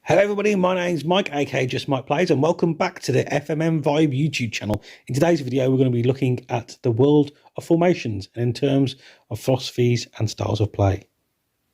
Hello everybody, my name's Mike, aka Just Mike Plays, and welcome back to the FMM Vibe YouTube channel. In today's video, we're going to be looking at the world of formations and in terms of philosophies and styles of play.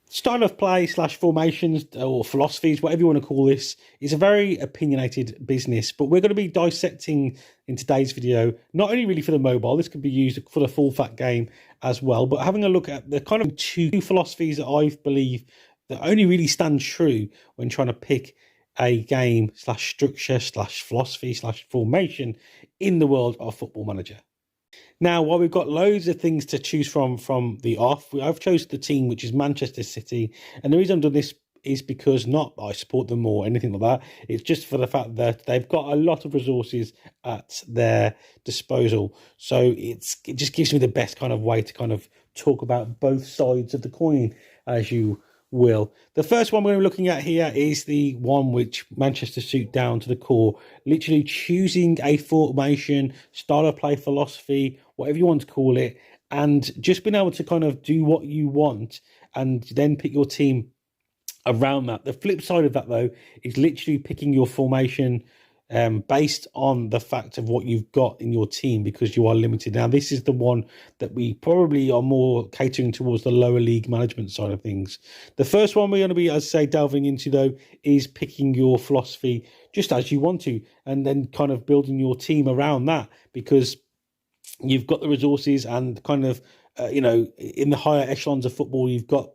Style of play slash formations or philosophies, whatever you want to call this, is a very opinionated business, but we're going to be dissecting in today's video, not only really for the mobile, this could be used for the full fat game as well, but having a look at the kind of two philosophies that I believe that only really stand true when trying to pick a game slash structure slash philosophy slash formation in the world of Football Manager. Now, while we've got loads of things to choose from the off, I've chosen the team, which is Manchester City. And the reason I've done this is because not that I support them or anything like that. It's just for the fact that they've got a lot of resources at their disposal. So it just gives me the best kind of way to kind of talk about both sides of the coin, as you will. The first one we're looking at here is the one which Manchester suit down to the core, literally choosing a formation, style of play, philosophy, whatever you want to call it, and just being able to kind of do what you want and then pick your team around that. The flip side of that, though, is literally picking your formation based on the fact of what you've got in your team, because you are limited. Now, this is the one that we probably are more catering towards the lower league management side of things. The first one we're going to be, as I say, delving into, though, is picking your philosophy just as you want to, and then kind of building your team around that, because you've got the resources and kind of, in the higher echelons of football, you've got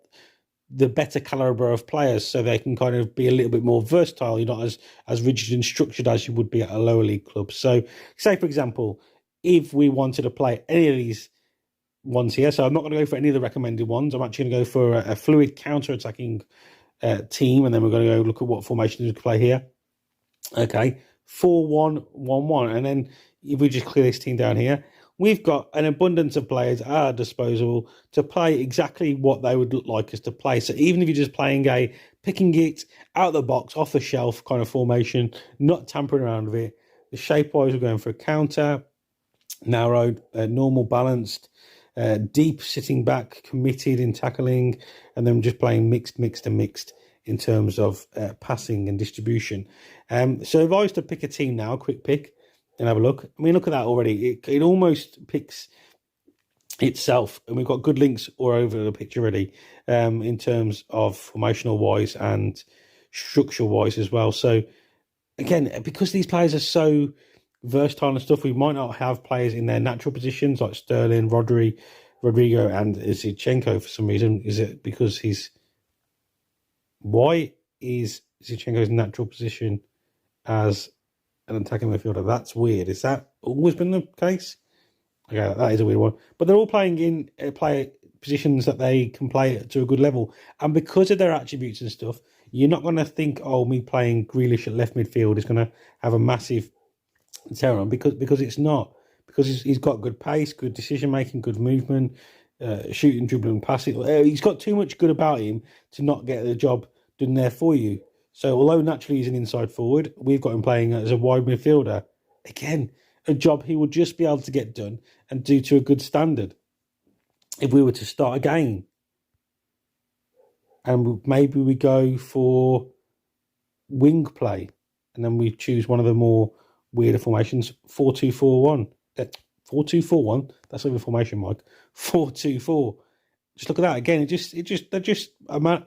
the better caliber of players, so they can kind of be a little bit more versatile. You're not as rigid and structured as you would be at a lower league club. So say, for example, if we wanted to play any of these ones here, so I'm not going to go for any of the recommended ones. I'm actually going to go for a fluid counter-attacking team, and then we're going to go look at what formations we can play here. Okay, 4-1-1-1, and then if we just clear this team down here, we've got an abundance of players at our disposal to play exactly what they would like us to play. So even if you're just playing picking it out of the box, off the shelf kind of formation, not tampering around with it, the shape-wise we're going for a counter, narrowed, normal, balanced, deep, sitting back, committed in tackling, and then just playing mixed in terms of passing and distribution. So if I was to pick a team now, a quick pick, and have a look. I mean, look at that already. It almost picks itself, and we've got good links all over the picture already, in terms of formational wise and structural wise as well. So again, because these players are so versatile and stuff, we might not have players in their natural positions like Sterling, Rodrigo, and Zinchenko for some reason. Is it because why is Zinchenko's natural position as an attacking midfielder? That's weird. Is that always been the case? Okay, that is a weird one. But they're all playing in play positions that they can play to a good level. And because of their attributes and stuff, you're not going to think, oh, me playing Grealish at left midfield is going to have a massive terror on, because it's not. Because he's got good pace, good decision-making, good movement, shooting, dribbling, passing. He's got too much good about him to not get the job done there for you. So although naturally he's an inside forward, we've got him playing as a wide midfielder. Again, a job he would just be able to get done and do to a good standard. If we were to start a game, and maybe we go for wing play, and then we choose one of the more weirder formations, 4-2-4-1. 4-2-4-1, that's not a formation, Mike. 4-2-4. Just look at that. Again, they're just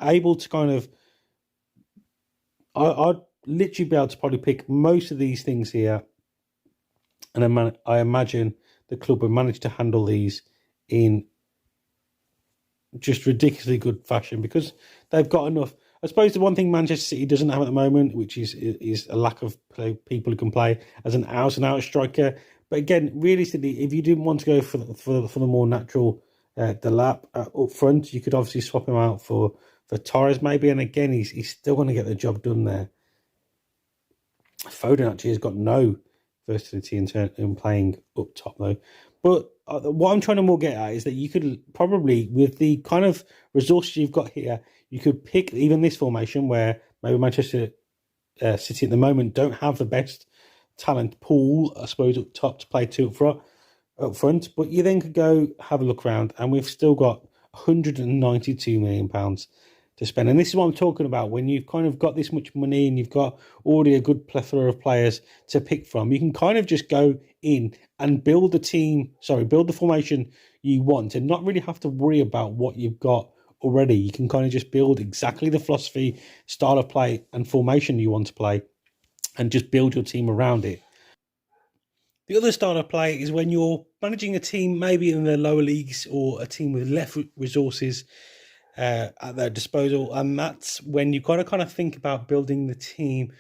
able to kind of, I'd literally be able to probably pick most of these things here, and I imagine the club would manage to handle these in just ridiculously good fashion, because they've got enough. I suppose the one thing Manchester City doesn't have at the moment, which is a lack of people who can play as an out-and-out striker. But again, realistically, if you didn't want to go for the more natural Delap up front, you could obviously swap him out for Torres maybe, and again, he's still going to get the job done there. Foden actually has got no versatility in playing up top, though. But what I'm trying to more get at is that you could probably, with the kind of resources you've got here, you could pick even this formation where maybe Manchester City at the moment don't have the best talent pool, I suppose, up top to play two up front. But you then could go have a look around, and we've still got £192 million to spend. And this is what I'm talking about. When you've kind of got this much money and you've got already a good plethora of players to pick from, you can kind of just go in and build build the formation you want and not really have to worry about what you've got already. You can kind of just build exactly the philosophy, style of play and formation you want to play and just build your team around it. The other style of play is when you're managing a team maybe in the lower leagues or a team with less resources at their disposal, and that's when you got to kind of think about building the team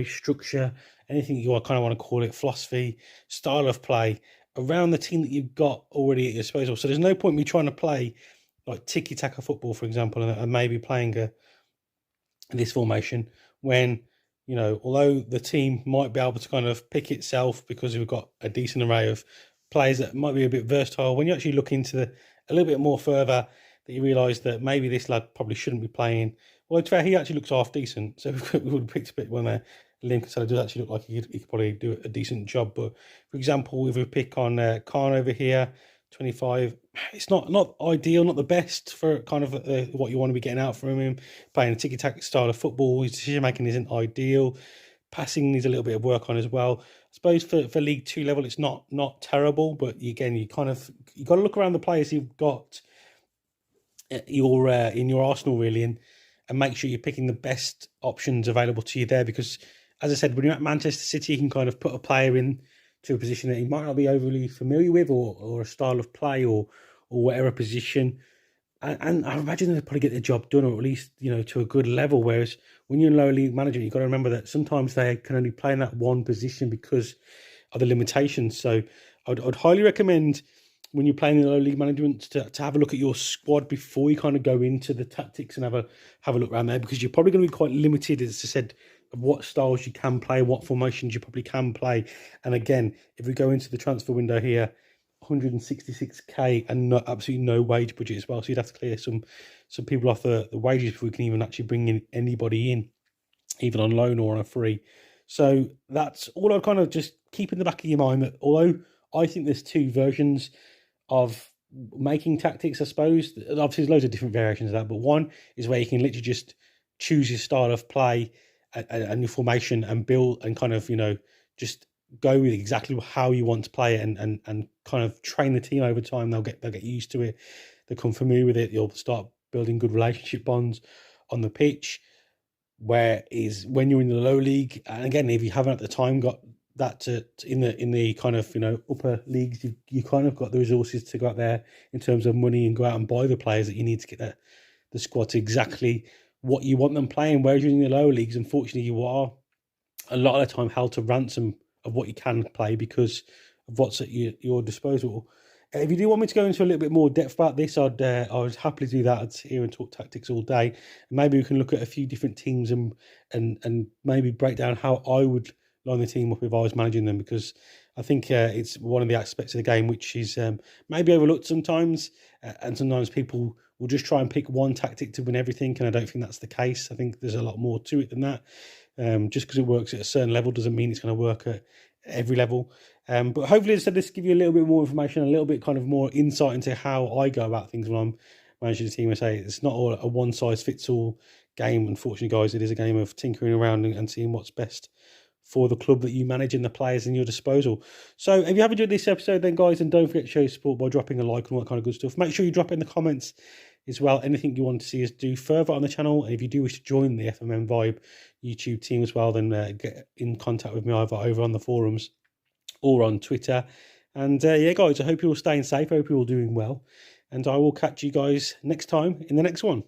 structure, anything you kind of want to call it, philosophy, style of play around the team that you've got already at your disposal. So there's no point me trying to play like tiki-taka football, for example, and maybe playing this formation when, you know, although the team might be able to kind of pick itself because we've got a decent array of players that might be a bit versatile, when you actually look into a little bit more further, that you realise that maybe this lad probably shouldn't be playing. Well, to be fair, he actually looks half decent, so we would have picked a bit when Lincoln said it does actually look like he could probably do a decent job. But for example, if we pick on Khan over here, 25, it's not ideal, not the best for kind of what you want to be getting out from him. Playing a tiki-taka style of football, his decision making isn't ideal. Passing needs a little bit of work on as well. I suppose for League 2 level, it's not terrible, but again, you got to look around the players you've got in your arsenal really, and make sure you're picking the best options available to you there. Because, as I said, when you're at Manchester City, you can kind of put a player in to a position that he might not be overly familiar with, or a style of play, or whatever position. And I imagine they'll probably get the job done, or at least, you know, to a good level. Whereas when you're in lower league management, you've got to remember that sometimes they can only play in that one position because of the limitations. So I'd highly recommend when you're playing in lower league management to have a look at your squad before you kind of go into the tactics and have a look around there, because you're probably going to be quite limited, as I said, of what styles you can play, what formations you probably can play. And again, if we go into the transfer window here, 166k and absolutely no wage budget as well, so you'd have to clear some people off the wages before we can even actually bring in anybody in, even on loan or on a free. So that's all I'd kind of just keep in the back of your mind, that although I think there's two versions of making tactics, I suppose obviously there's loads of different variations of that, but one is where you can literally just choose your style of play and your formation and build and kind of, you know, just go with exactly how you want to play it, and kind of train the team over time. They'll get used to it. They'll become familiar with it. You'll start building good relationship bonds on the pitch. Whereas when you're in the low league, and again, if you haven't at the time got that in the kind of, you know, upper leagues, you kind of got the resources to go out there in terms of money and go out and buy the players that you need to get the squad to exactly what you want them playing. Whereas you're in the lower leagues, unfortunately, you are a lot of the time held to ransom of what you can play because of what's at your disposal. If you do want me to go into a little bit more depth about this, I would happily do that. I'd sit here and talk tactics all day. Maybe we can look at a few different teams and maybe break down how I would line the team up if I was managing them, because I think it's one of the aspects of the game which is maybe overlooked sometimes, and sometimes people will just try and pick one tactic to win everything, and I don't think that's the case. I think there's a lot more to it than that. Just because it works at a certain level doesn't mean it's going to work at every level. But hopefully, as I said, this give you a little bit more information, a little bit kind of more insight into how I go about things when I'm managing the team. I say it's not all a one-size-fits-all game, unfortunately, guys. It is a game of tinkering around and seeing what's best for the club that you manage and the players in your disposal. So if you have enjoyed this episode, then guys, and don't forget to show your support by dropping a like and all that kind of good stuff. Make sure you drop in the comments as well anything you want to see us do further on the channel. And if you do wish to join the FMM Vibe YouTube team as well, then get in contact with me either over on the forums or on Twitter. And yeah, guys, I hope you're all staying safe. I hope you're all doing well. And I will catch you guys next time in the next one.